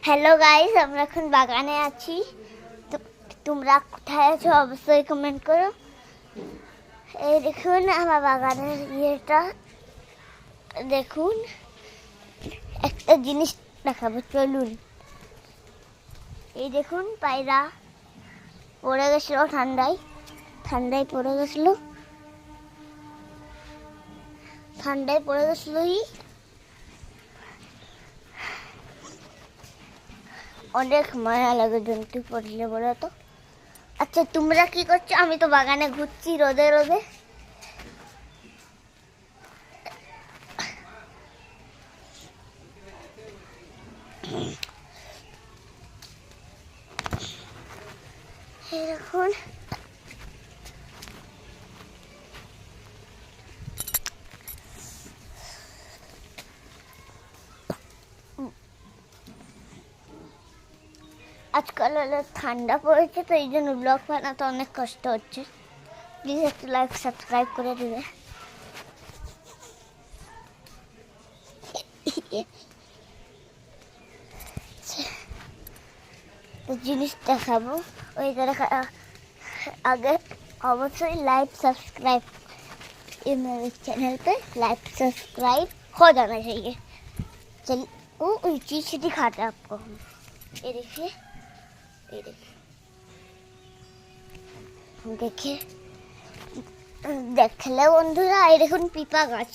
Hello guys, আমরা এখন বাগানে আছি। তো তোমরা কোথায় আছো অবশ্যই কমেন্ট করো। এই দেখুন আমার বাগানের ইয়েটা, দেখুন একটা জিনিস দেখাবো, চলুন। এই দেখুন পায়রা পড়ে গেছিলো, ঠান্ডায় পড়ে গেছিলো, অনেক মায়া লাগে জন্তু পড়লে, বলো তো। আচ্ছা তোমরা কি করছো? আমি তো বাগানে ঘুরছি রোদে রোদে। দেখুন আজকাল ঠান্ডা পড়েছে, তো এই জন্য ব্লগ বানাতে অনেক কষ্ট হচ্ছে। প্লিজ একটু লাইক সাবস্ক্রাইব করে দেবে। জিনিস দেখাবো, ওই আগে অবশ্যই लाइक सब्सक्राइब मेरे चैनल पे लाइक सब्सक्राइब हो जाना चाहिए। चलिए वो चीज़ दिखाते हैं आपको हम। ये देखिए, देखिए দেখলে বন্ধুরা, এই দেখুন পিপা গাছ।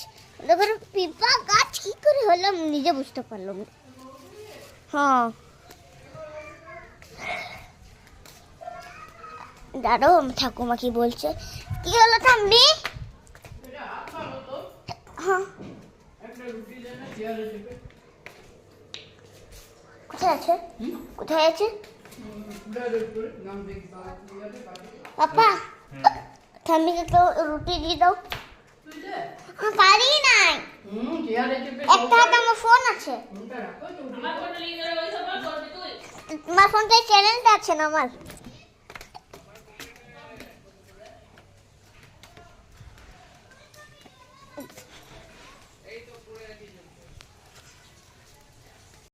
দেখুন পিপা গাছ কি করে হলো নিজে বুঝতে পারলাম না। হ্যাঁ দাঁড়াও, ঠাকুমা কি বলছে। কি হলো ঠাম্মি? হ্যাঁ কোথায় আছে পাপা? ঠাম্মিকে তো রুটি দিয়ে দাও। পারি নাই, একটা হাতে আমার ফোন আছে। তোমার ফোনটা চ্যানেলটা আছে না আমার।